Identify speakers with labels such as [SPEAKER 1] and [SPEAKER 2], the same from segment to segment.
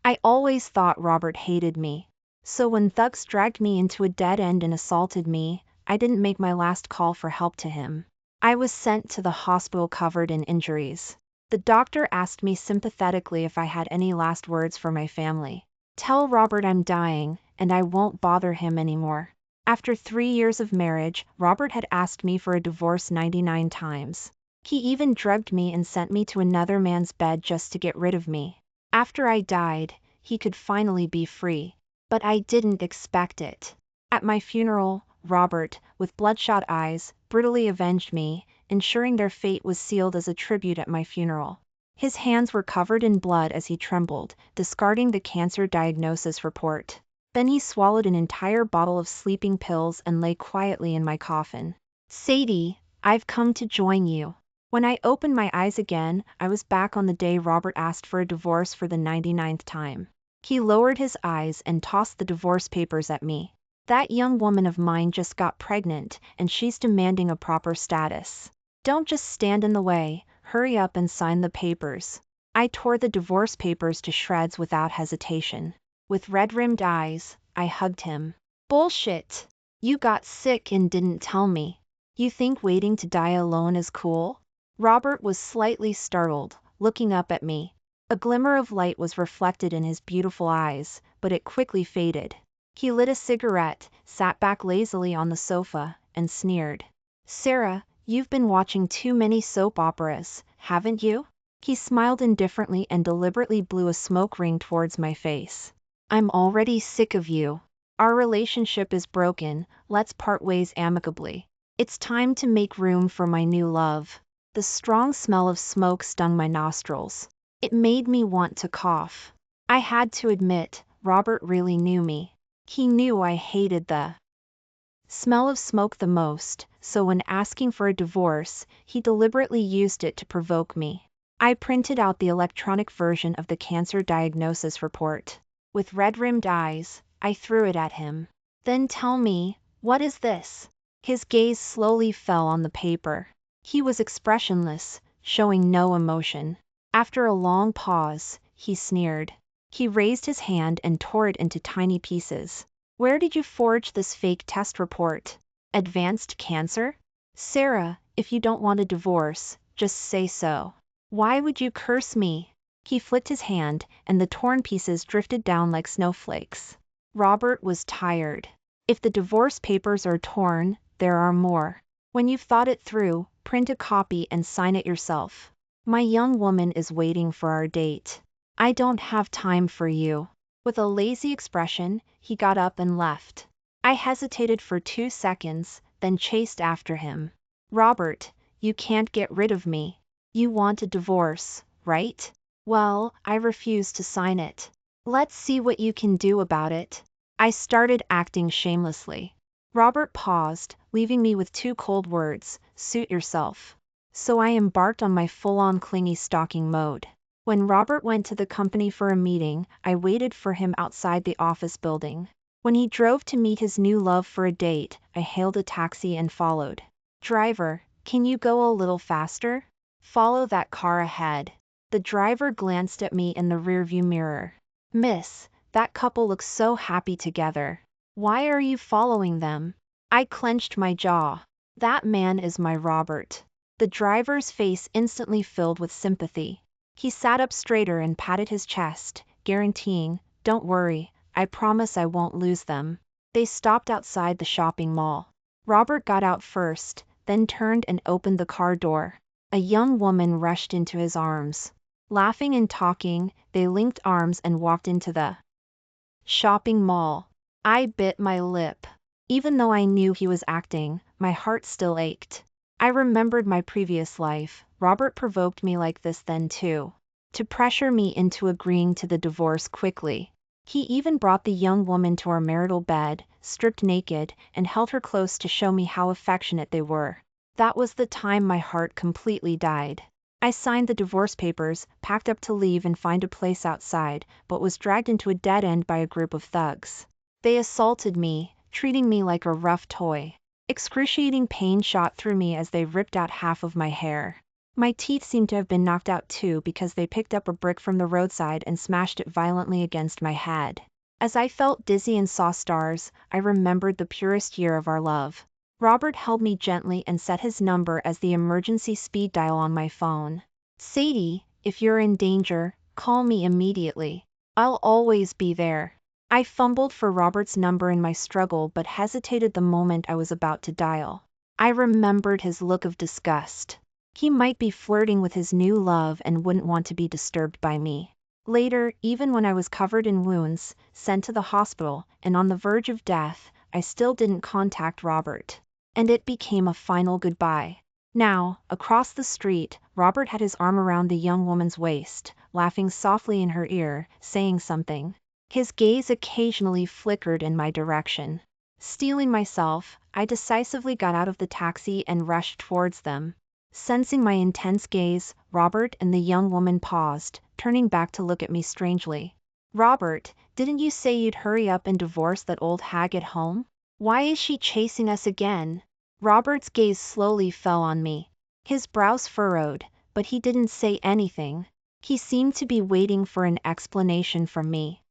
[SPEAKER 1] I always thought Robert hated me. So when thugs dragged me into a dead end and assaulted me, I didn't make my last call for help to him. I was sent to the hospital covered in injuries. The doctor asked me sympathetically if I had any last words for my family. Tell Robert I'm dying, and I won't bother him anymore. After 3 years of marriage, Robert had asked me for a divorce 99 times. He even drugged me and sent me to another man's bed just to get rid of me. After I died, he could finally be free. But I didn't expect it. At my funeral, Robert, with bloodshot eyes, brutally avenged me, ensuring their fate was sealed as a tribute at my funeral. His hands were covered in blood as he trembled, discarding the cancer diagnosis report. Then he swallowed an entire bottle of sleeping pills and lay quietly in my coffin. Sadie, I've come to join you. When I opened my eyes again, I was back on the day Robert asked for a divorce for the 99th time. He lowered his eyes and tossed the divorce papers at me. That young woman of mine just got pregnant, and she's demanding a proper status. Don't just stand in the way, hurry up and sign the papers. I tore the divorce papers to shreds without hesitation. With red-rimmed eyes, I hugged him. Bullshit! You got sick and didn't tell me. You think waiting to die alone is cool? Robert was slightly startled, looking up at me. A glimmer of light was reflected in his beautiful eyes, but it quickly faded. He lit a cigarette, sat back lazily on the sofa, and sneered. Sarah, you've been watching too many soap operas, haven't you? He smiled indifferently and deliberately blew a smoke ring towards my face. I'm already sick of you. Our relationship is broken, let's part ways amicably. It's time to make room for my new love. The strong smell of smoke stung my nostrils. It made me want to cough. I had to admit, Robert really knew me. He knew I hated the smell of smoke the most, so when asking for a divorce, he deliberately used it to provoke me. I printed out the electronic version of the cancer diagnosis report. With red-rimmed eyes, I threw it at him. Then tell me, what is this? His gaze slowly fell on the paper. He was expressionless, showing no emotion. After a long pause, he sneered. He raised his hand and tore it into tiny pieces. Where did you forge this fake test report? Advanced cancer? Sarah, if you don't want a divorce, just say so. Why would you curse me? He flicked his hand, and the torn pieces drifted down like snowflakes. Robert was tired. If the divorce papers are torn, there are more. When you've thought it through, print a copy and sign it yourself. My young woman is waiting for our date. I don't have time for you. With a lazy expression, he got up and left. I hesitated for 2 seconds, then chased after him. Robert, you can't get rid of me. You want a divorce, right? Well, I refuse to sign it. Let's see what you can do about it. I started acting shamelessly. Robert paused, leaving me with 2 cold words, suit yourself. So I embarked on my full-on clingy stalking mode. When Robert went to the company for a meeting, I waited for him outside the office building. When he drove to meet his new love for a date, I hailed a taxi and followed. Driver, can you go a little faster? Follow that car ahead. The driver glanced at me in the rearview mirror. Miss, that couple looks so happy together. Why are you following them? I clenched my jaw. That man is my Robert. The driver's face instantly filled with sympathy. He sat up straighter and patted his chest, guaranteeing, don't worry, I promise I won't lose them. They stopped outside the shopping mall. Robert got out first, then turned and opened the car door. A young woman rushed into his arms. Laughing and talking, they linked arms and walked into the shopping mall. I bit my lip. Even though I knew he was acting, my heart still ached. I remembered my previous life. Robert provoked me like this then too. To pressure me into agreeing to the divorce quickly. He even brought the young woman to our marital bed, stripped naked, and held her close to show me how affectionate they were. That was the time my heart completely died. I signed the divorce papers, packed up to leave and find a place outside, but was dragged into a dead end by a group of thugs. They assaulted me, treating me like a rough toy. Excruciating pain shot through me as they ripped out half of my hair. My teeth seemed to have been knocked out too because they picked up a brick from the roadside and smashed it violently against my head. As I felt dizzy and saw stars, I remembered the purest year of our love. Robert held me gently and set his number as the emergency speed dial on my phone. Sadie, if you're in danger, call me immediately. I'll always be there. I fumbled for Robert's number in my struggle but hesitated the moment I was about to dial. I remembered his look of disgust. He might be flirting with his new love and wouldn't want to be disturbed by me. Later, even when I was covered in wounds, sent to the hospital, and on the verge of death, I still didn't contact Robert. And it became a final goodbye. Now, across the street, Robert had his arm around the young woman's waist, laughing softly in her ear, saying something. His gaze occasionally flickered in my direction. Steeling myself, I decisively got out of the taxi and rushed towards them. Sensing my intense gaze, Robert and the young woman paused, turning back to look at me strangely. Robert, didn't you say you'd hurry up and divorce that old hag at home? Why is she chasing us again? Robert's gaze slowly fell on me. His brows furrowed, but he didn't say anything. He seemed to be waiting for an explanation from me.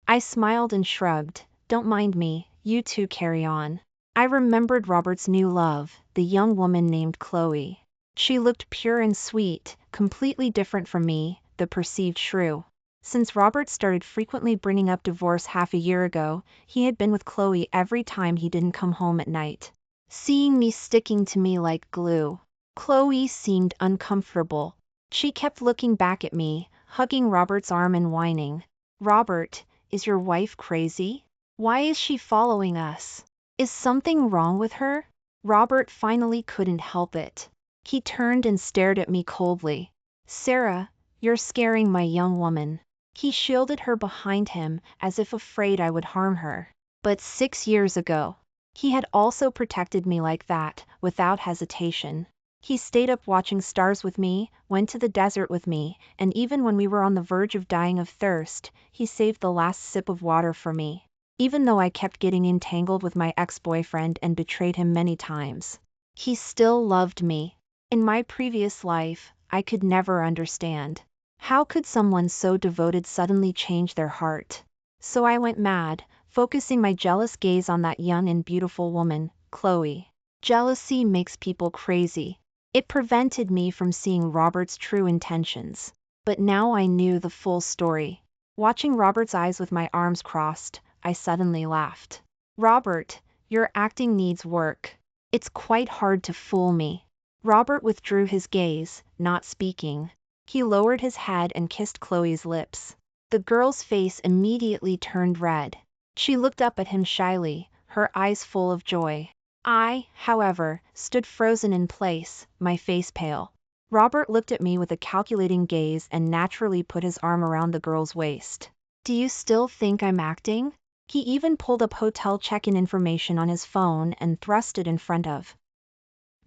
[SPEAKER 1] I smiled and shrugged. Don't mind me, you two carry on. I remembered Robert's new love, the young woman named Chloe. She looked pure and sweet, completely different from me, the perceived shrew. Since Robert started frequently bringing up divorce half a year ago, he had been with Chloe every time he didn't come home at night. Seeing me sticking to me like glue, Chloe seemed uncomfortable. She kept looking back at me, hugging Robert's arm and whining. Robert, is your wife crazy? Why is she following us? Is something wrong with her? Robert finally couldn't help it. He turned and stared at me coldly. Sarah, you're scaring my young woman. He shielded her behind him, as if afraid I would harm her. But 6 years ago, he had also protected me like that, without hesitation. He stayed up watching stars with me, went to the desert with me, and even when we were on the verge of dying of thirst, he saved the last sip of water for me. Even though I kept getting entangled with my ex-boyfriend and betrayed him many times, he still loved me. In my previous life, I could never understand. How could someone so devoted suddenly change their heart? So I went mad, focusing my jealous gaze on that young and beautiful woman, Chloe. Jealousy makes people crazy. It prevented me from seeing Robert's true intentions. But now I knew the full story. Watching Robert's eyes with my arms crossed, I suddenly laughed. Robert, your acting needs work. It's quite hard to fool me. Robert withdrew his gaze, not speaking. He lowered his head and kissed Chloe's lips. The girl's face immediately turned red. She looked up at him shyly, her eyes full of joy. I, however, stood frozen in place, my face pale. Robert looked at me with a calculating gaze and naturally put his arm around the girl's waist. Do you still think I'm acting? He even pulled up hotel check-in information on his phone and thrust it in front of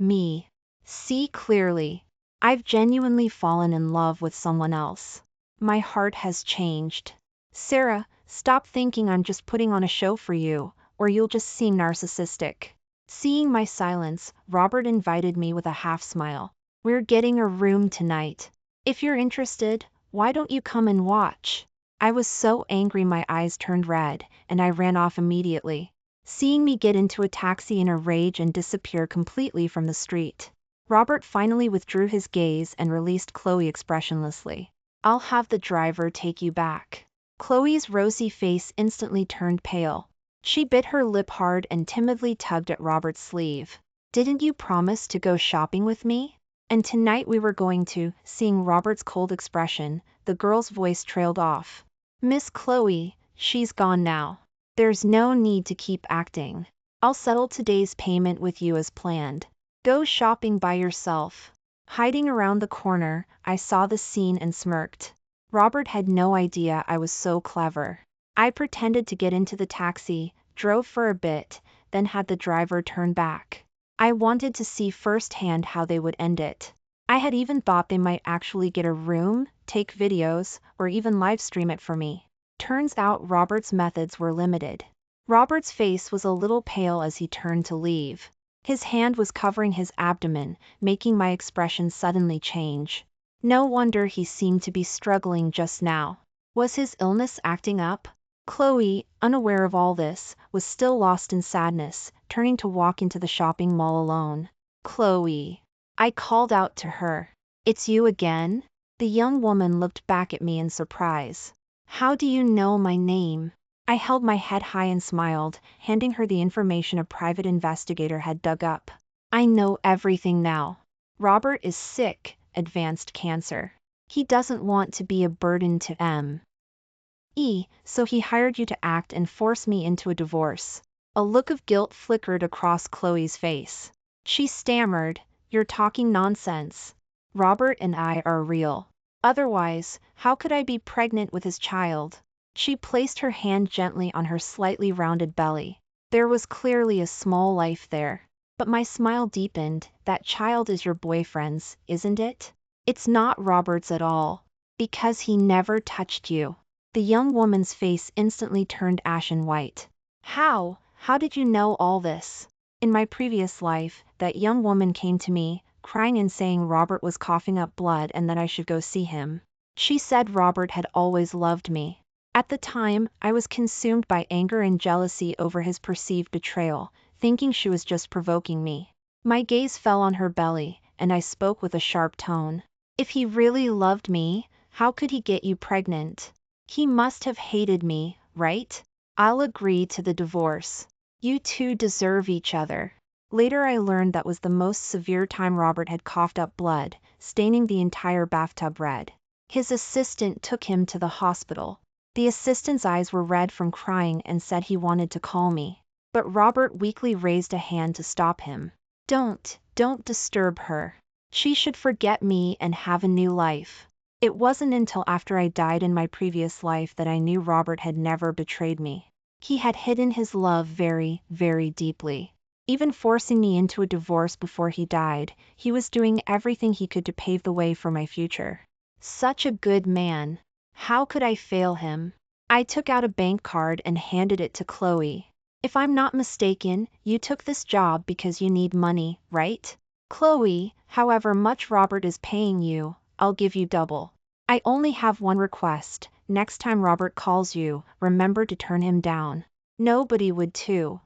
[SPEAKER 1] me. See clearly. I've genuinely fallen in love with someone else. My heart has changed. Sarah, stop thinking I'm just putting on a show for you, or you'll just seem narcissistic. Seeing my silence, Robert invited me with a half smile. We're getting a room tonight. If you're interested, why don't you come and watch? I was so angry my eyes turned red, and I ran off immediately. Seeing me get into a taxi in a rage and disappear completely from the street, Robert finally withdrew his gaze and released Chloe expressionlessly. I'll have the driver take you back. Chloe's rosy face instantly turned pale. She bit her lip hard and timidly tugged at Robert's sleeve. Didn't you promise to go shopping with me? And tonight we were going to. Seeing Robert's cold expression, the girl's voice trailed off. Miss Chloe, she's gone now. There's no need to keep acting. I'll settle today's payment with you as planned. Go shopping by yourself. Hiding around the corner, I saw the scene and smirked. Robert had no idea I was so clever. I pretended to get into the taxi, drove for a bit, then had the driver turn back. I wanted to see firsthand how they would end it. I had even thought they might actually get a room, take videos, or even live stream it for me. Turns out Robert's methods were limited. Robert's face was a little pale as he turned to leave. His hand was covering his abdomen, making my expression suddenly change. No wonder he seemed to be struggling just now. Was his illness acting up? Chloe, unaware of all this, was still lost in sadness, turning to walk into the shopping mall alone. Chloe. I called out to her. It's you again? The young woman looked back at me in surprise. How do you know my name? I held my head high and smiled, handing her the information a private investigator had dug up. I know everything now. Robert is sick, advanced cancer. He doesn't want to be a burden to so he hired you to act and force me into a divorce. A look of guilt flickered across Chloe's face. She stammered, "You're talking nonsense. Robert and I are real. Otherwise, how could I be pregnant with his child?" She placed her hand gently on her slightly rounded belly. There was clearly a small life there. But my smile deepened. That child is your boyfriend's, isn't it? It's not Robert's at all. Because he never touched you. The young woman's face instantly turned ashen white. How did you know all this? In my previous life, that young woman came to me, crying and saying Robert was coughing up blood and that I should go see him. She said Robert had always loved me. At the time, I was consumed by anger and jealousy over his perceived betrayal, thinking she was just provoking me. My gaze fell on her belly, and I spoke with a sharp tone. If he really loved me, how could he get you pregnant? He must have hated me, right? I'll agree to the divorce. You two deserve each other. Later I learned that was the most severe time Robert had coughed up blood, staining the entire bathtub red. His assistant took him to the hospital. The assistant's eyes were red from crying and said he wanted to call me. But Robert weakly raised a hand to stop him. Don't disturb her. She should forget me and have a new life. It wasn't until after I died in my previous life that I knew Robert had never betrayed me. He had hidden his love very, very deeply. Even forcing me into a divorce before he died, he was doing everything he could to pave the way for my future. Such a good man. How could I fail him? I took out a bank card and handed it to Chloe. If I'm not mistaken, you took this job because you need money, right? Chloe, however much Robert is paying you, I'll give you double. I only have one request. Next time Robert calls you, remember to turn him down. Nobody would too.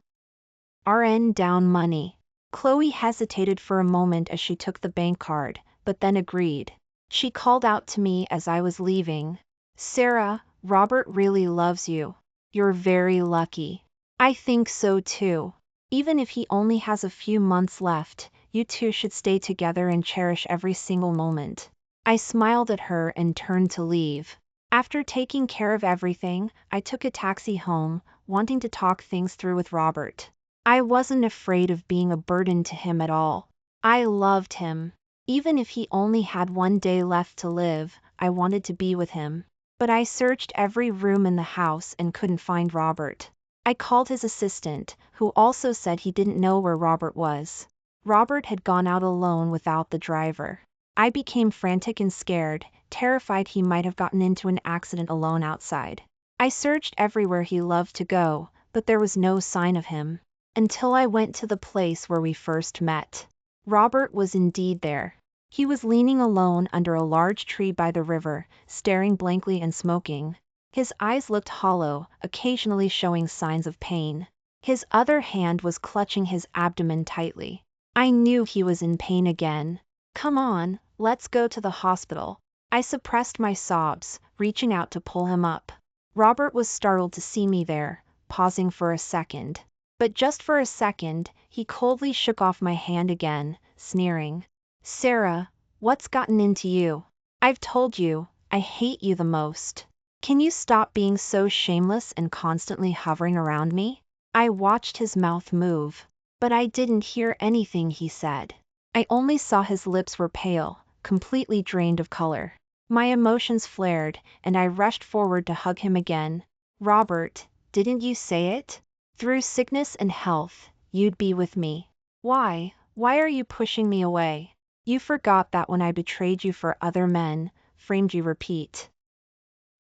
[SPEAKER 1] RN down money. Chloe hesitated for a moment as she took the bank card, but then agreed. She called out to me as I was leaving. Sarah, Robert really loves you. You're very lucky. I think so too. Even if he only has a few months left, you two should stay together and cherish every single moment. I smiled at her and turned to leave. After taking care of everything, I took a taxi home, wanting to talk things through with Robert. I wasn't afraid of being a burden to him at all. I loved him. Even if he only had one day left to live, I wanted to be with him. But I searched every room in the house and couldn't find Robert. I called his assistant, who also said he didn't know where Robert was. Robert had gone out alone without the driver. I became frantic and scared, terrified he might have gotten into an accident alone outside. I searched everywhere he loved to go, but there was no sign of him. Until I went to the place where we first met. Robert was indeed there. He was leaning alone under a large tree by the river, staring blankly and smoking. His eyes looked hollow, occasionally showing signs of pain. His other hand was clutching his abdomen tightly. I knew he was in pain again. Come on, let's go to the hospital. I suppressed my sobs, reaching out to pull him up. Robert was startled to see me there, pausing for a second. But just for a second, he coldly shook off my hand again, sneering. Sarah, what's gotten into you? I've told you, I hate you the most. Can you stop being so shameless and constantly hovering around me? I watched his mouth move, but I didn't hear anything he said. I only saw his lips were pale, completely drained of color. My emotions flared, and I rushed forward to hug him again. Robert, didn't you say it? Through sickness and health, you'd be with me. Why are you pushing me away? You forgot that when I betrayed you for other men, framed you repeat.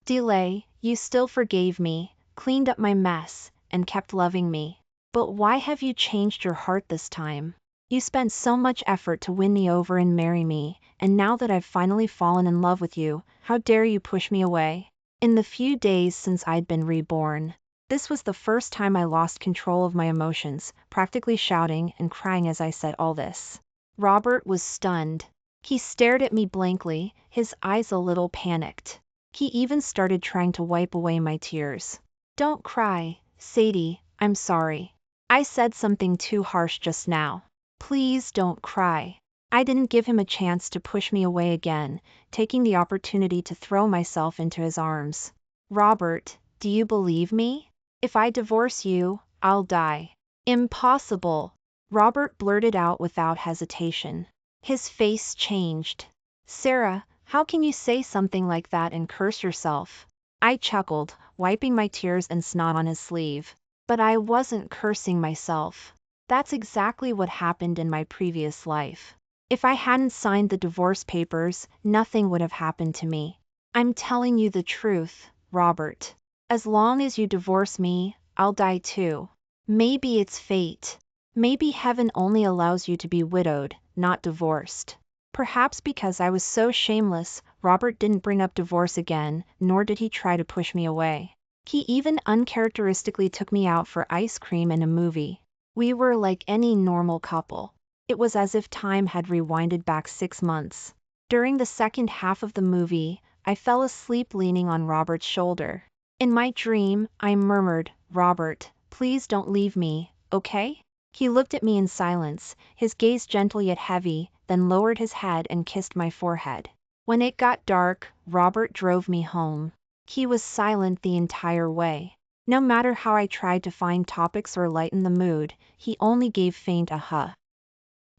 [SPEAKER 1] Delay, you still forgave me, cleaned up my mess, and kept loving me. But why have you changed your heart this time? You spent so much effort to win me over and marry me, and now that I've finally fallen in love with you, how dare you push me away? In the few days since I'd been reborn, this was the first time I lost control of my emotions, practically shouting and crying as I said all this. Robert was stunned. He stared at me blankly, his eyes a little panicked. He even started trying to wipe away my tears. Don't cry, Sadie, I'm sorry. I said something too harsh just now. Please don't cry. I didn't give him a chance to push me away again, taking the opportunity to throw myself into his arms. Robert, do you believe me? If I divorce you, I'll die. Impossible. Robert blurted out without hesitation. His face changed. Sarah, how can you say something like that and curse yourself? I chuckled, wiping my tears and snot on his sleeve. But I wasn't cursing myself. That's exactly what happened in my previous life. If I hadn't signed the divorce papers, nothing would have happened to me. I'm telling you the truth, Robert. As long as you divorce me, I'll die too. Maybe it's fate. Maybe heaven only allows you to be widowed, not divorced. Perhaps because I was so shameless, Robert didn't bring up divorce again, nor did he try to push me away. He even uncharacteristically took me out for ice cream and a movie. We were like any normal couple. It was as if time had rewinded back 6 months. During the second half of the movie, I fell asleep leaning on Robert's shoulder. In my dream, I murmured, Robert, please don't leave me, okay? He looked at me in silence, his gaze gentle yet heavy, then lowered his head and kissed my forehead. When it got dark, Robert drove me home. He was silent the entire way. No matter how I tried to find topics or lighten the mood, he only gave faint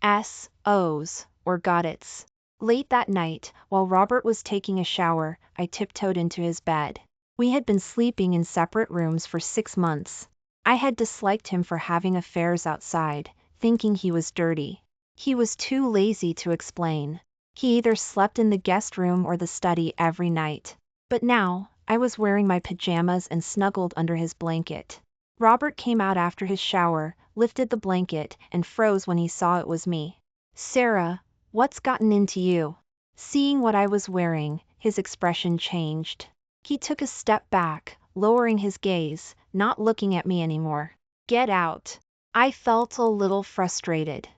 [SPEAKER 1] s, ohs, or got its. Late that night, while Robert was taking a shower, I tiptoed into his bed. We had been sleeping in separate rooms for 6 months. I had disliked him for having affairs outside, thinking he was dirty. He was too lazy to explain. He either slept in the guest room or the study every night. But now, I was wearing my pajamas and snuggled under his blanket. Robert came out after his shower, lifted the blanket, and froze when he saw it was me. Sarah, what's gotten into you? Seeing what I was wearing, his expression changed. He took a step back, lowering his gaze, not looking at me anymore. Get out. I felt a little frustrated.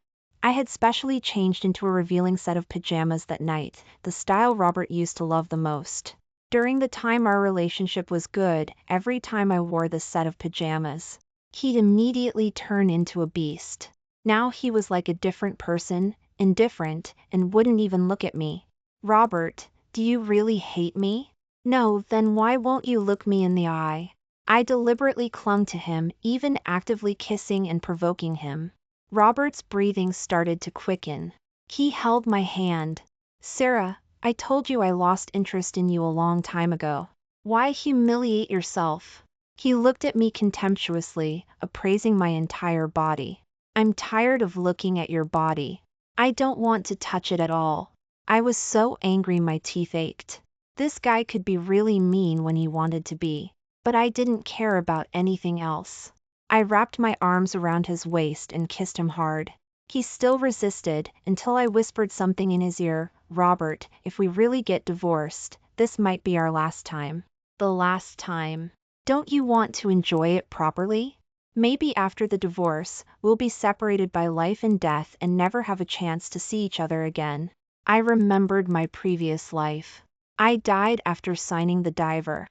[SPEAKER 1] I had specially changed into a revealing set of pajamas that night, the style Robert used to love the most. During the time our relationship was good, every time I wore this set of pajamas, he'd immediately turn into a beast. Now he was like a different person, indifferent, and wouldn't even look at me. Robert, do you really hate me? No, then why won't you look me in the eye? I deliberately clung to him, even actively kissing and provoking him. Robert's breathing started to quicken. He held my hand. Sarah, I told you I lost interest in you a long time ago. Why humiliate yourself? He looked at me contemptuously, appraising my entire body. I'm tired of looking at your body. I don't want to touch it at all. I was so angry my teeth ached. This guy could be really mean when he wanted to be. But I didn't care about anything else. I wrapped my arms around his waist and kissed him hard. He still resisted, until I whispered something in his ear, Robert, if we really get divorced, this might be our last time. The last time. Don't you want to enjoy it properly? Maybe after the divorce, we'll be separated by life and death and never have a chance to see each other again. I remembered my previous life. I died after signing the divorce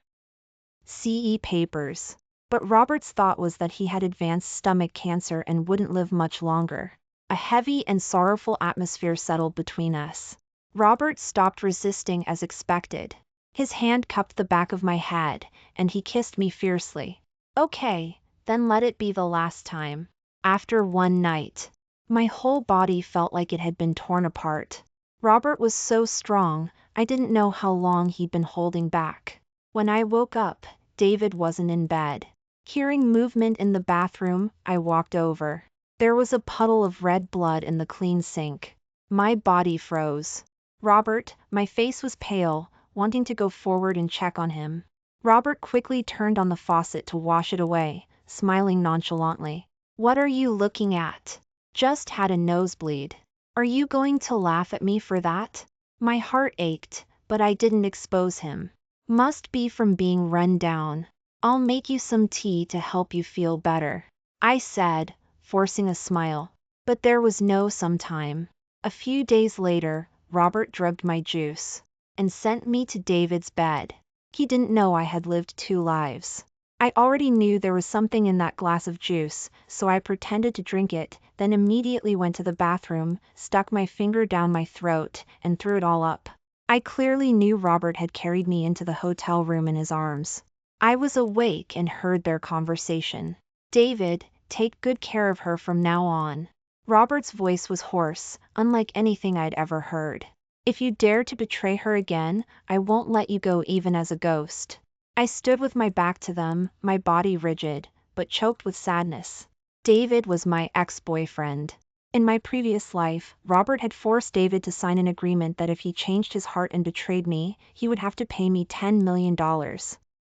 [SPEAKER 1] papers. But Robert's thought was that he had advanced stomach cancer and wouldn't live much longer. A heavy and sorrowful atmosphere settled between us. Robert stopped resisting as expected. His hand cupped the back of my head, and he kissed me fiercely. Okay, then let it be the last time. After one night, my whole body felt like it had been torn apart. Robert was so strong, I didn't know how long he'd been holding back. When I woke up, David wasn't in bed. Hearing movement in the bathroom, I walked over. There was a puddle of red blood in the clean sink. My body froze. Robert, my face was pale, wanting to go forward and check on him. Robert quickly turned on the faucet to wash it away, smiling nonchalantly. What are you looking at? Just had a nosebleed. Are you going to laugh at me for that? My heart ached, but I didn't expose him. Must be from being run down. I'll make you some tea to help you feel better, I said, forcing a smile. But there was no sometime. A few days later, Robert drugged my juice and sent me to David's bed. He didn't know I had lived 2 lives. I already knew there was something in that glass of juice, so I pretended to drink it, then immediately went to the bathroom, stuck my finger down my throat, and threw it all up. I clearly knew Robert had carried me into the hotel room in his arms. I was awake and heard their conversation. David, take good care of her from now on. Robert's voice was hoarse, unlike anything I'd ever heard. If you dare to betray her again, I won't let you go even as a ghost. I stood with my back to them, my body rigid, but choked with sadness. David was my ex-boyfriend. In my previous life, Robert had forced David to sign an agreement that if he changed his heart and betrayed me, he would have to pay me $10 million.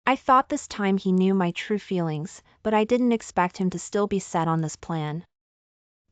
[SPEAKER 1] I thought this time he knew my true feelings, but I didn't expect him to still be set on this plan.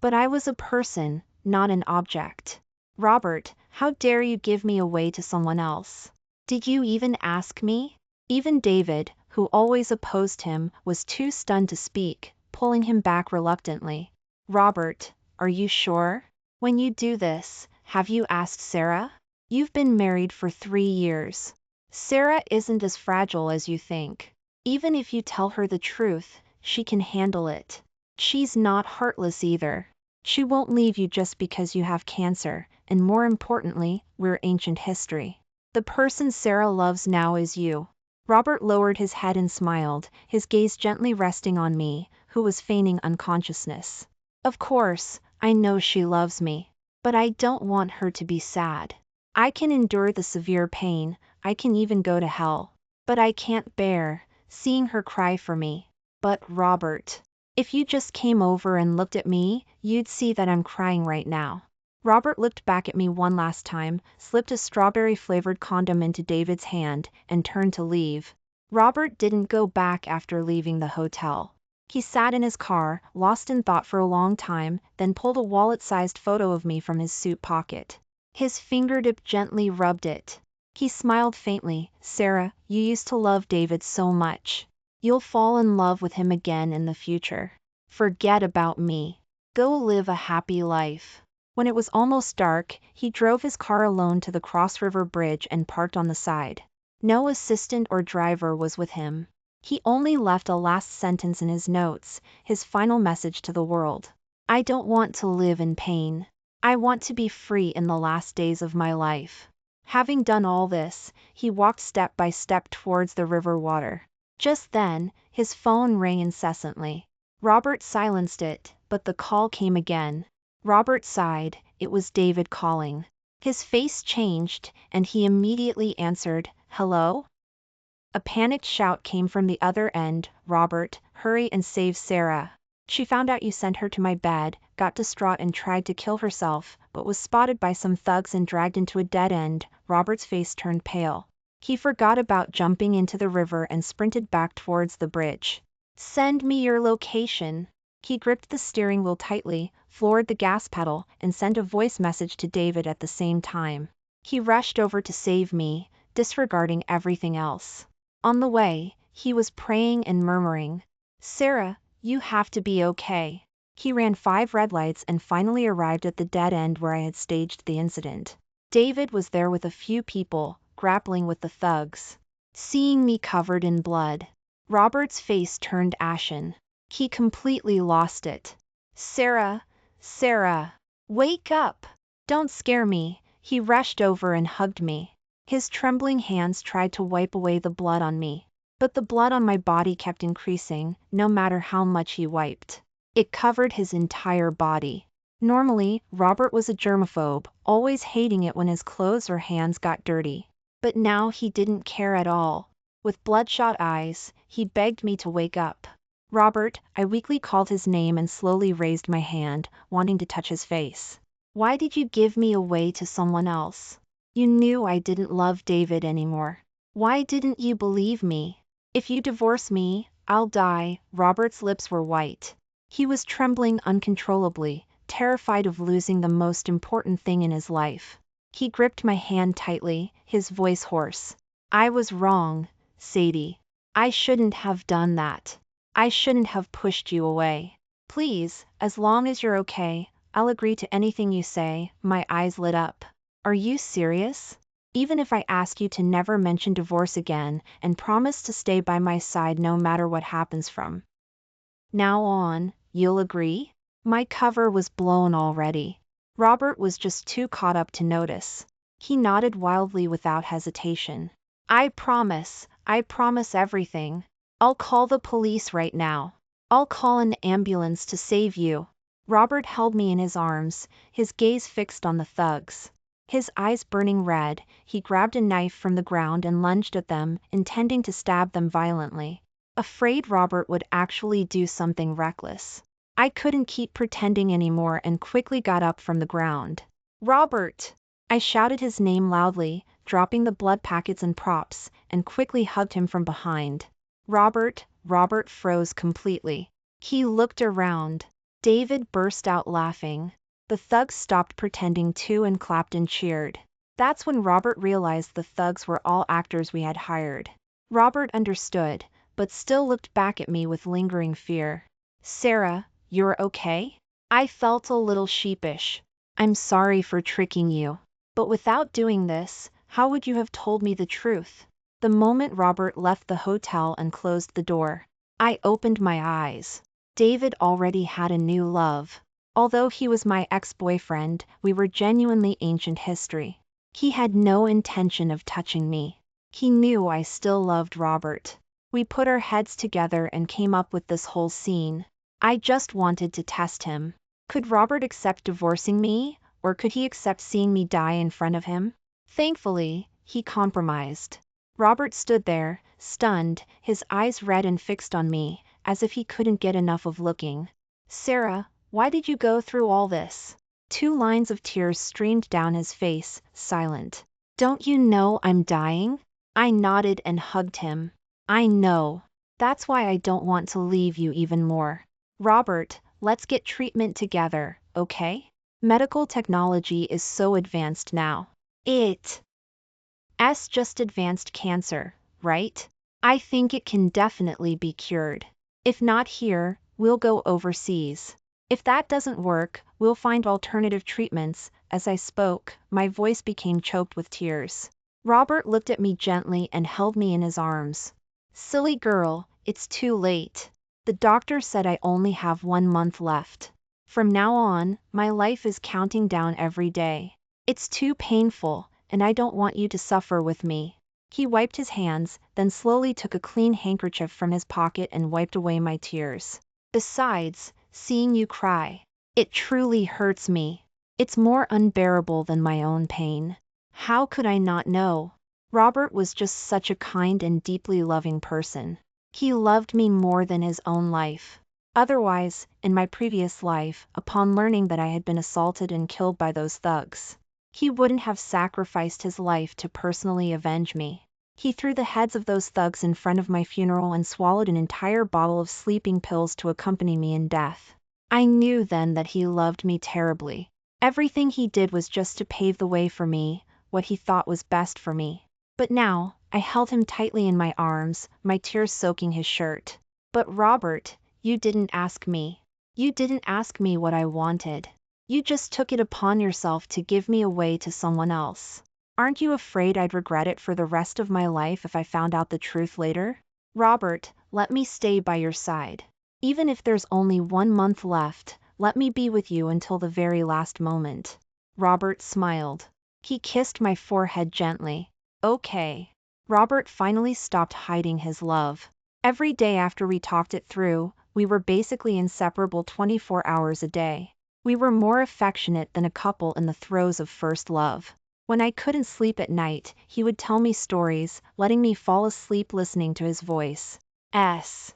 [SPEAKER 1] But I was a person, not an object. Robert, how dare you give me away to someone else? Did you even ask me? Even David, who always opposed him, was too stunned to speak, pulling him back reluctantly. Robert, are you sure? When you do this, have you asked Sarah? You've been married for 3 years. Sarah isn't as fragile as you think. Even if you tell her the truth, she can handle it. She's not heartless either. She won't leave you just because you have cancer, and more importantly, we're ancient history. The person Sarah loves now is you. Robert lowered his head and smiled, his gaze gently resting on me, who was feigning unconsciousness. Of course, I know she loves me. But I don't want her to be sad. I can endure the severe pain, I can even go to hell. But I can't bear seeing her cry for me. But, Robert, if you just came over and looked at me, you'd see that I'm crying right now. Robert looked back at me one last time, slipped a strawberry-flavored condom into David's hand, and turned to leave. Robert didn't go back after leaving the hotel. He sat in his car, lost in thought for a long time, then pulled a wallet-sized photo of me from his suit pocket. His fingertip gently rubbed it. He smiled faintly. Sarah, you used to love David so much. You'll fall in love with him again in the future. Forget about me. Go live a happy life. When it was almost dark, he drove his car alone to the Cross River Bridge and parked on the side. No assistant or driver was with him. He only left a last sentence in his notes, his final message to the world. I don't want to live in pain. I want to be free in the last days of my life. Having done all this, he walked step by step towards the river water. Just then, his phone rang incessantly. Robert silenced it, but the call came again. Robert sighed. It was David calling. His face changed, and he immediately answered, "Hello?" A panicked shout came from the other end. "Robert, hurry and save Sarah. She found out you sent her to my bed, got distraught and tried to kill herself, but was spotted by some thugs and dragged into a dead end." Robert's face turned pale. He forgot about jumping into the river and sprinted back towards the bridge. "Send me your location." He gripped the steering wheel tightly, floored the gas pedal, and sent a voice message to David at the same time. He rushed over to save me, disregarding everything else. On the way, he was praying and murmuring, "Sarah, you have to be okay." He ran 5 red lights and finally arrived at the dead end where I had staged the incident. David was there with a few people, grappling with the thugs. Seeing me covered in blood, Robert's face turned ashen. He completely lost it. "Sarah, Sarah, wake up! Don't scare me." He rushed over and hugged me. His trembling hands tried to wipe away the blood on me. But the blood on my body kept increasing, no matter how much he wiped. It covered his entire body. Normally, Robert was a germaphobe, always hating it when his clothes or hands got dirty. But now he didn't care at all. With bloodshot eyes, he begged me to wake up. "Robert," I weakly called his name and slowly raised my hand, wanting to touch his face. "Why did you give me away to someone else? You knew I didn't love David anymore. Why didn't you believe me? If you divorce me, I'll die." Robert's lips were white. He was trembling uncontrollably, terrified of losing the most important thing in his life. He gripped my hand tightly, his voice hoarse. I was wrong, Sadie. I shouldn't have done that. I shouldn't have pushed you away. Please, as long as you're okay, I'll agree to anything you say. My eyes lit up. Are you serious? Even if I ask you to never mention divorce again and promise to stay by my side no matter what happens from now on, you'll agree? My cover was blown already. Robert was just too caught up to notice. He nodded wildly without hesitation. I promise everything. I'll call the police right now. I'll call an ambulance to save you. Robert held me in his arms, his gaze fixed on the thugs. His eyes burning red, he grabbed a knife from the ground and lunged at them, intending to stab them violently. Afraid Robert would actually do something reckless. I couldn't keep pretending anymore and quickly got up from the ground. Robert! I shouted his name loudly, dropping the blood packets and props, and quickly hugged him from behind. Robert froze completely. He looked around. David burst out laughing. The thugs stopped pretending too and clapped and cheered. That's when Robert realized the thugs were all actors we had hired. Robert understood, but still looked back at me with lingering fear. Sarah, you're okay? I felt a little sheepish. I'm sorry for tricking you. But without doing this, how would you have told me the truth? The moment Robert left the hotel and closed the door, I opened my eyes. David already had a new love. Although he was my ex-boyfriend, we were genuinely ancient history. He had no intention of touching me. He knew I still loved Robert. We put our heads together and came up with this whole scene. I just wanted to test him. Could Robert accept divorcing me, or could he accept seeing me die in front of him? Thankfully, he compromised. Robert stood there, stunned, his eyes red and fixed on me, as if he couldn't get enough of looking. Sarah, why did you go through all this? 2 lines of tears streamed down his face, silent. Don't you know I'm dying? I nodded and hugged him. I know. That's why I don't want to leave you even more. Robert, let's get treatment together, okay? Medical technology is so advanced now. It's just advanced cancer, right? I think it can definitely be cured. If not here, we'll go overseas. If that doesn't work, we'll find alternative treatments. As I spoke, my voice became choked with tears. Robert looked at me gently and held me in his arms. Silly girl, it's too late. The doctor said I only have 1 month left. From now on, my life is counting down every day. It's too painful, and I don't want you to suffer with me. He wiped his hands, then slowly took a clean handkerchief from his pocket and wiped away my tears. Besides, seeing you cry, it truly hurts me. It's more unbearable than my own pain. How could I not know? Robert was just such a kind and deeply loving person. He loved me more than his own life. Otherwise, in my previous life, upon learning that I had been assaulted and killed by those thugs, he wouldn't have sacrificed his life to personally avenge me. He threw the heads of those thugs in front of my funeral and swallowed an entire bottle of sleeping pills to accompany me in death. I knew then that he loved me terribly. Everything he did was just to pave the way for me, what he thought was best for me. But now, I held him tightly in my arms, my tears soaking his shirt. But Robert, you didn't ask me. You didn't ask me what I wanted. You just took it upon yourself to give me away to someone else. Aren't you afraid I'd regret it for the rest of my life if I found out the truth later? Robert, let me stay by your side. Even if there's only 1 month left, let me be with you until the very last moment. Robert smiled. He kissed my forehead gently. Okay. Robert finally stopped hiding his love. Every day after we talked it through, we were basically inseparable 24 hours a day. We were more affectionate than a couple in the throes of first love. When I couldn't sleep at night, he would tell me stories, letting me fall asleep listening to his voice. Times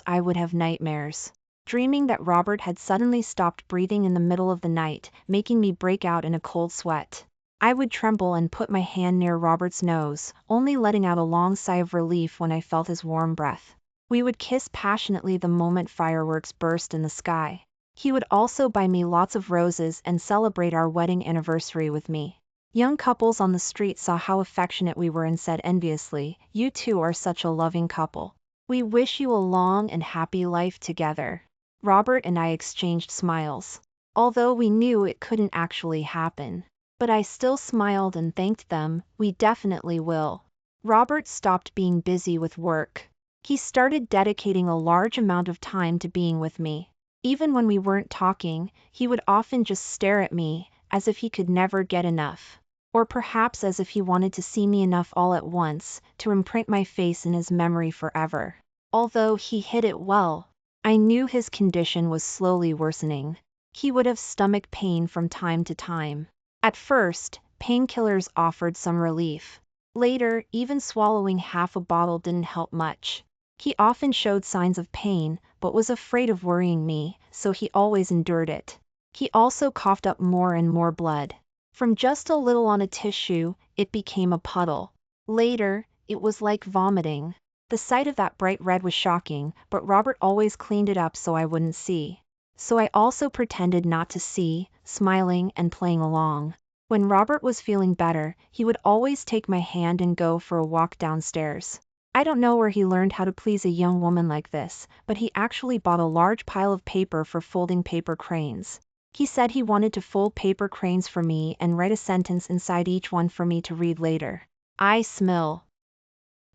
[SPEAKER 1] I would have nightmares, dreaming that Robert had suddenly stopped breathing in the middle of the night, making me break out in a cold sweat. I would tremble and put my hand near Robert's nose, only letting out a long sigh of relief when I felt his warm breath. We would kiss passionately the moment fireworks burst in the sky. He would also buy me lots of roses and celebrate our wedding anniversary with me. Young couples on the street saw how affectionate we were and said enviously, "You two are such a loving couple. We wish you a long and happy life together." Robert and I exchanged smiles, although we knew it couldn't actually happen. But I still smiled and thanked them. "We definitely will." Robert stopped being busy with work. He started dedicating a large amount of time to being with me. Even when we weren't talking, he would often just stare at me, as if he could never get enough. Or perhaps as if he wanted to see me enough all at once, to imprint my face in his memory forever. Although he hid it well, I knew his condition was slowly worsening. He would have stomach pain from time to time. At first, painkillers offered some relief. Later, even swallowing half a bottle didn't help much. He often showed signs of pain, but was afraid of worrying me, so he always endured it. He also coughed up more and more blood. From just a little on a tissue, it became a puddle. Later, it was like vomiting. The sight of that bright red was shocking, but Robert always cleaned it up so I wouldn't see. So I also pretended not to see, smiling and playing along. When Robert was feeling better, he would always take my hand and go for a walk downstairs. I don't know where he learned how to please a young woman like this, but he actually bought a large pile of paper for folding paper cranes. He said he wanted to fold paper cranes for me and write a sentence inside each one for me to read later. I smiled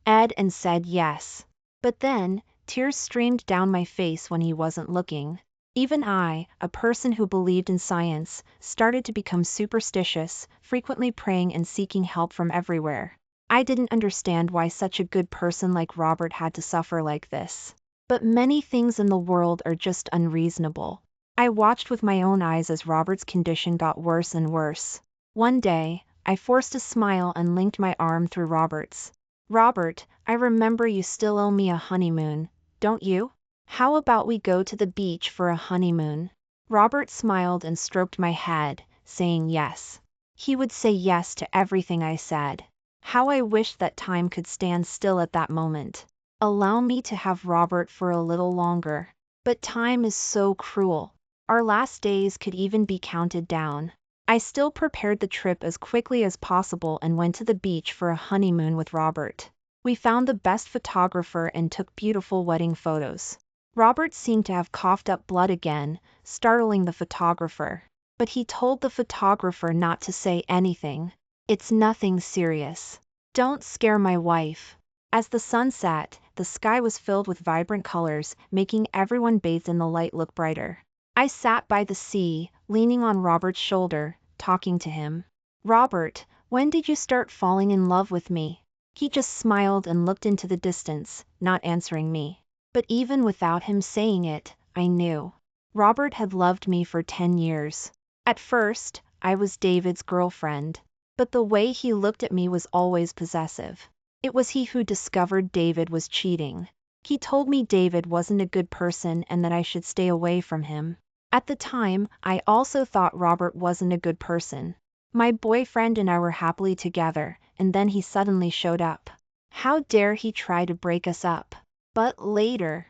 [SPEAKER 1] and said yes. But then, tears streamed down my face when he wasn't looking. Even I, a person who believed in science, started to become superstitious, frequently praying and seeking help from everywhere. I didn't understand why such a good person like Robert had to suffer like this. But many things in the world are just unreasonable. I watched with my own eyes as Robert's condition got worse and worse. One day, I forced a smile and linked my arm through Robert's. "Robert, I remember you still owe me a honeymoon, don't you? How about we go to the beach for a honeymoon?" Robert smiled and stroked my head, saying yes. He would say yes to everything I said. How I wished that time could stand still at that moment. Allow me to have Robert for a little longer. But time is so cruel. Our last days could even be counted down. I still prepared the trip as quickly as possible and went to the beach for a honeymoon with Robert. We found the best photographer and took beautiful wedding photos. Robert seemed to have coughed up blood again, startling the photographer. But he told the photographer not to say anything. "It's nothing serious. Don't scare my wife." As the sun set, the sky was filled with vibrant colors, making everyone bathed in the light look brighter. I sat by the sea, leaning on Robert's shoulder, talking to him. "Robert, when did you start falling in love with me?" He just smiled and looked into the distance, not answering me. But even without him saying it, I knew. Robert had loved me for 10 years. At first, I was David's girlfriend. But the way he looked at me was always possessive. It was he who discovered David was cheating. He told me David wasn't a good person and that I should stay away from him. At the time, I also thought Robert wasn't a good person. My boyfriend and I were happily together, and then he suddenly showed up. How dare he try to break us up? But later,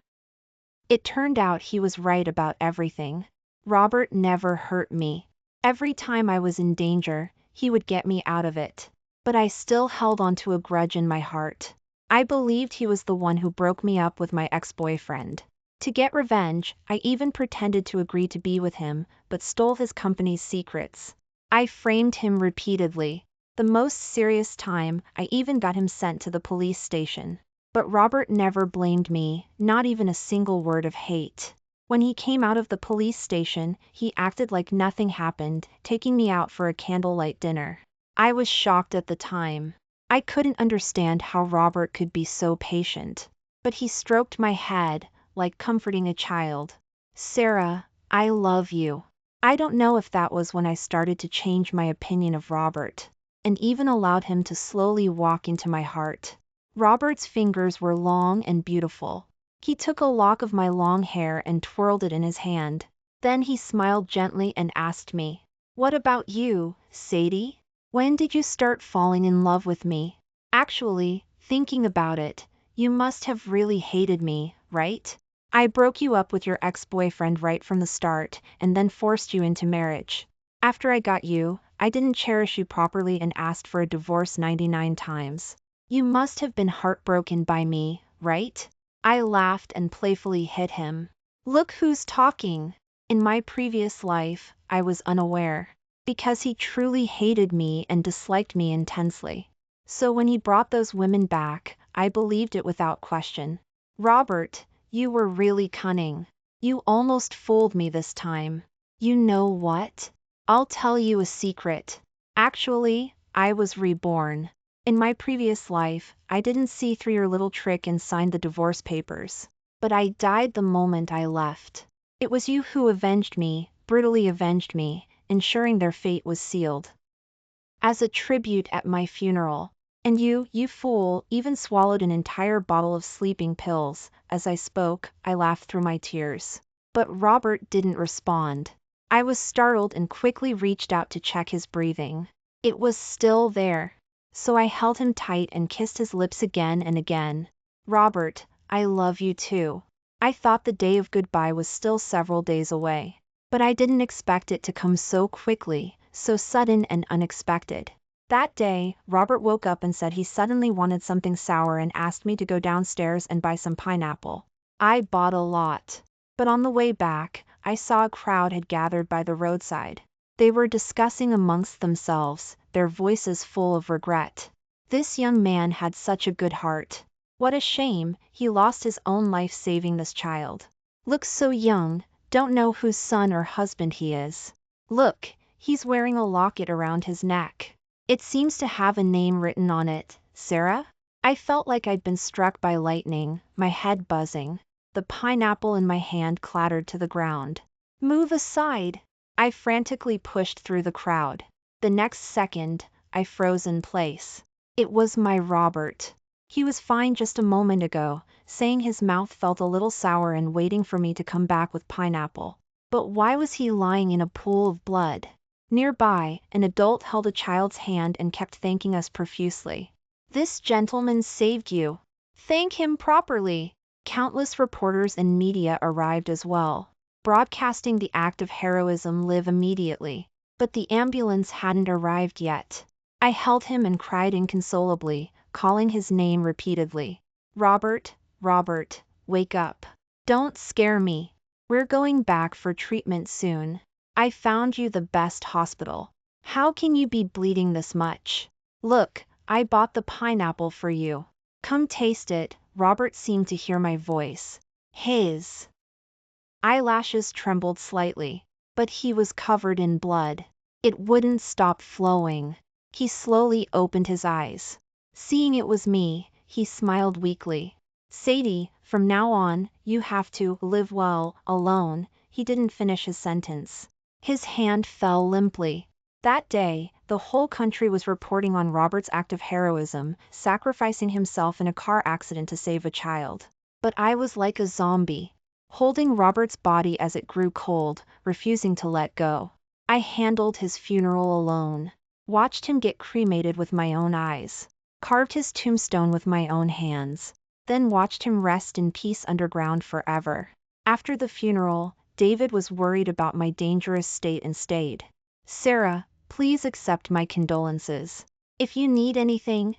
[SPEAKER 1] it turned out he was right about everything. Robert never hurt me. Every time I was in danger, he would get me out of it. But I still held on to a grudge in my heart. I believed he was the one who broke me up with my ex-boyfriend. To get revenge, I even pretended to agree to be with him, but stole his company's secrets. I framed him repeatedly. The most serious time, I even got him sent to the police station. But Robert never blamed me, not even a single word of hate. When he came out of the police station, he acted like nothing happened, taking me out for a candlelight dinner. I was shocked at the time. I couldn't understand how Robert could be so patient. But he stroked my head, like comforting a child. "Sarah, I love you." I don't know if that was when I started to change my opinion of Robert, and even allowed him to slowly walk into my heart. Robert's fingers were long and beautiful. He took a lock of my long hair and twirled it in his hand. Then he smiled gently and asked me, "What about you, Sadie? When did you start falling in love with me? Actually, thinking about it, you must have really hated me, right?" I broke you up with your ex-boyfriend right from the start and then forced you into marriage. After I got you, I didn't cherish you properly and asked for a divorce 99 times. You must have been heartbroken by me, right? I laughed and playfully hit him. Look who's talking. In my previous life, I was unaware. Because he truly hated me and disliked me intensely. So when he brought those women back, I believed it without question. Robert, you were really cunning. You almost fooled me this time. You know what? I'll tell you a secret. Actually, I was reborn. In my previous life, I didn't see through your little trick and signed the divorce papers. But I died the moment I left. It was you who avenged me, brutally avenged me, ensuring their fate was sealed. As a tribute at my funeral. And you fool, even swallowed an entire bottle of sleeping pills. As I spoke, I laughed through my tears. But Robert didn't respond. I was startled and quickly reached out to check his breathing. It was still there. So I held him tight and kissed his lips again and again. Robert, I love you too. I thought the day of goodbye was still several days away. But I didn't expect it to come so quickly, so sudden and unexpected. That day, Robert woke up and said he suddenly wanted something sour and asked me to go downstairs and buy some pineapple. I bought a lot. But on the way back, I saw a crowd had gathered by the roadside. They were discussing amongst themselves, their voices full of regret. This young man had such a good heart. What a shame, he lost his own life saving this child. Looks so young, don't know whose son or husband he is. Look, he's wearing a locket around his neck. It seems to have a name written on it, Sarah? I felt like I'd been struck by lightning, my head buzzing. The pineapple in my hand clattered to the ground. Move aside! I frantically pushed through the crowd. The next second, I froze in place. It was my Robert. He was fine just a moment ago, saying his mouth felt a little sour and waiting for me to come back with pineapple. But why was he lying in a pool of blood? Nearby, an adult held a child's hand and kept thanking us profusely. This gentleman saved you. Thank him properly. Countless reporters and media arrived as well, broadcasting the act of heroism live immediately. But the ambulance hadn't arrived yet. I held him and cried inconsolably, calling his name repeatedly. Robert, Robert, wake up. Don't scare me. We're going back for treatment soon. I found you the best hospital. How can you be bleeding this much? Look, I bought the pineapple for you. Come taste it. Robert seemed to hear my voice. His eyelashes trembled slightly, but he was covered in blood. It wouldn't stop flowing. He slowly opened his eyes. Seeing it was me, he smiled weakly. Sadie, from now on, you have to live well, alone. He didn't finish his sentence. His hand fell limply. That day, the whole country was reporting on Robert's act of heroism, sacrificing himself in a car accident to save a child. But I was like a zombie, holding Robert's body as it grew cold, refusing to let go. I handled his funeral alone, watched him get cremated with my own eyes, carved his tombstone with my own hands, then watched him rest in peace underground forever. After the funeral, David was worried about my dangerous state and stayed. Sarah, please accept my condolences. If you need anything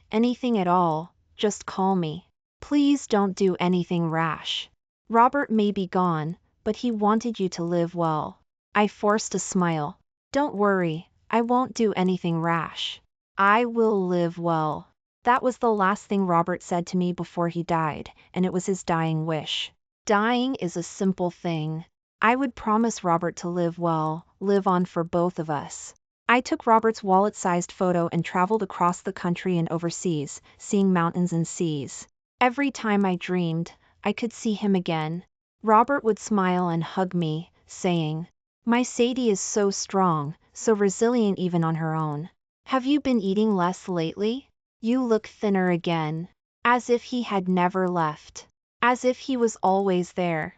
[SPEAKER 1] at all, just call me. Please don't do anything rash. Robert may be gone, but he wanted you to live well. I forced a smile. Don't worry, I won't do anything rash. I will live well. That was the last thing Robert said to me before he died, and it was his dying wish. Dying is a simple thing. I would promise Robert to live well, live on for both of us. I took Robert's wallet-sized photo and traveled across the country and overseas, seeing mountains and seas. Every time I dreamed, I could see him again. Robert would smile and hug me, saying, "My Sadie is so strong, so resilient even on her own. Have you been eating less lately? You look thinner again." As if he had never left. As if he was always there.